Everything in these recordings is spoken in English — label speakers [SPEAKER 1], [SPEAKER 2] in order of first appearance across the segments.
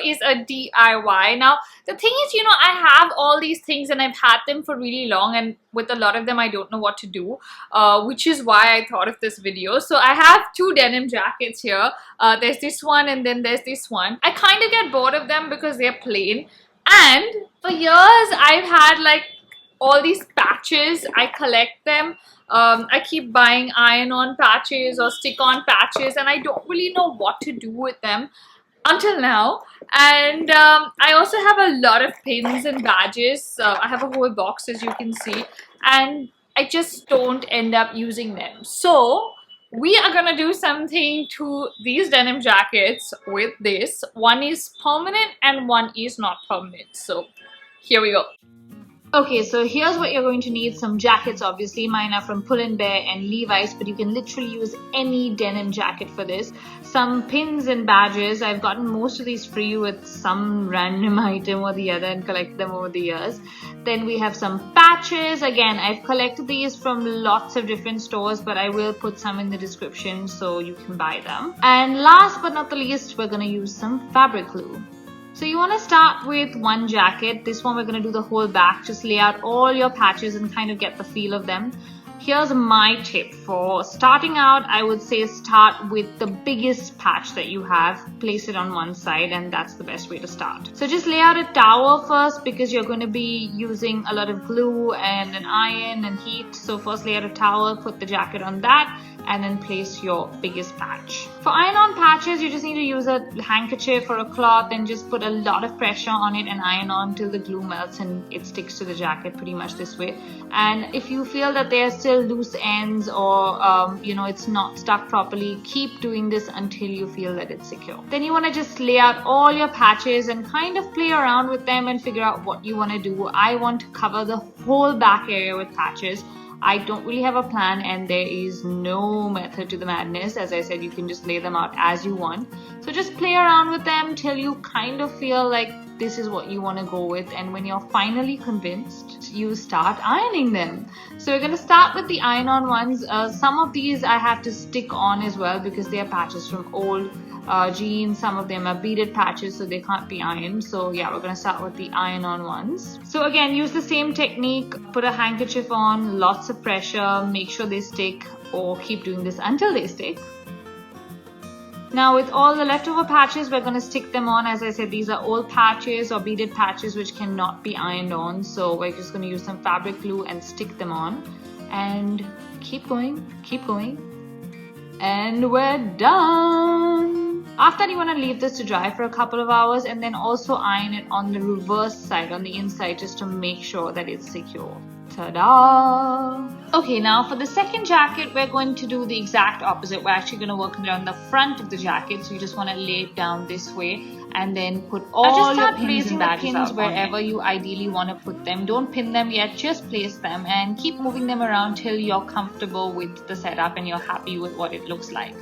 [SPEAKER 1] Is a DIY. Now the thing is, I have all these things and I've had them for really long, and with a lot of them I don't know what to do, which is why I thought of this video. So I have two denim jackets here. There's this one and then there's this one. I kind of get bored of them because they're plain, and for years I've had like all these patches. I collect them. I keep buying iron-on patches or stick-on patches, and I don't really know what to do with them until now. And I also have a lot of pins and badges. I have a whole box, as you can see, and I just don't end up using them. So we are gonna do something to these denim jackets with this. One is permanent and one is not permanent. So here we go. Okay, so here's what you're going to need. Some jackets, obviously. Mine are from Pull & Bear and Levi's, but you can literally use any denim jacket for this. Some pins and badges. I've gotten most of these free with some random item or the other and collected them over the years. Then we have some patches. Again, I've collected these from lots of different stores, but I will put some in the description so you can buy them. And last but not the least, we're going to use some fabric glue. So you want to start with one jacket. This one we're going to do the whole back. Just lay out all your patches and kind of get the feel of them. Here's my tip for starting out. I would say start with the biggest patch that you have. Place it on one side, and that's the best way to start. So just lay out a towel first, because you're going to be using a lot of glue and an iron and heat. So first lay out a towel, put the jacket on that, and then place your biggest patch. For iron-on patches, you just need to use a handkerchief or a cloth and just put a lot of pressure on it and iron on till the glue melts and it sticks to the jacket pretty much this way. And if you feel that there are still loose ends or it's not stuck properly, keep doing this until you feel that it's secure. Then you want to just lay out all your patches and kind of play around with them and figure out what you want to do. I want to cover the whole back area with patches. I don't really have a plan, and there is no method to the madness. As I said, you can just lay them out as you want. So just play around with them till you kind of feel like this is what you want to go with, and when you're finally convinced, you start ironing them. So we're going to start with the iron-on ones. Some of these I have to stick on as well because they are patches from old jeans. Some of them are beaded patches, so they can't be ironed. So yeah, we're going to start with the iron-on ones. So again, use the same technique. Put a handkerchief on, lots of pressure, make sure they stick, or keep doing this until they stick. Now with all the leftover patches, we're going to stick them on. As I said, these are old patches or beaded patches which cannot be ironed on. So we're just going to use some fabric glue and stick them on. And keep going, keep going. And we're done. After that, you want to leave this to dry for a couple of hours and then also iron it on the reverse side, on the inside, just to make sure that it's secure. Ta-da! Okay, now for the second jacket, we're going to do the exact opposite. We're actually going to work on the front of the jacket. So you just want to lay it down this way and then put all your pins and badges out wherever you ideally want to put them. Don't pin them yet, just place them and keep moving them around till you're comfortable with the setup and you're happy with what it looks like.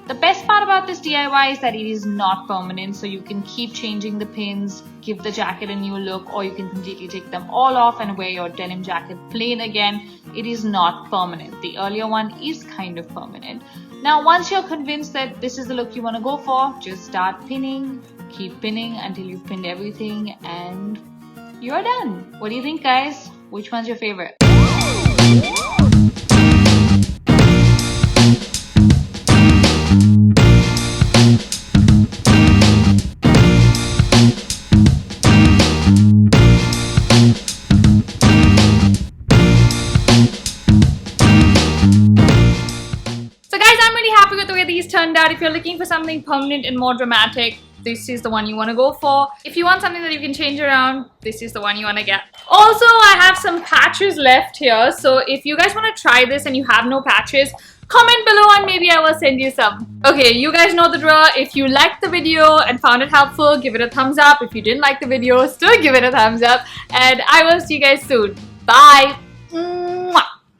[SPEAKER 1] The best part about this DIY is that it is not permanent, so you can keep changing the pins, give the jacket a new look, or you can completely take them all off and wear your denim jacket plain again. It is not permanent. The earlier one is kind of permanent. Now, once you're convinced that this is the look you want to go for, just start pinning, keep pinning until you've pinned everything and you're done. What do you think, guys? Which one's your favorite? Turned out. If you're looking for something permanent and more dramatic, this is the one you want to go for. If you want something that you can change around, this is the one you want to get. Also, I have some patches left here, so if you guys want to try this and you have no patches, comment below and maybe I will send you some. Okay, you guys know the drill. If you liked the video and found it helpful, give it a thumbs up. If you didn't like the video, still give it a thumbs up, and I will see you guys soon. Bye.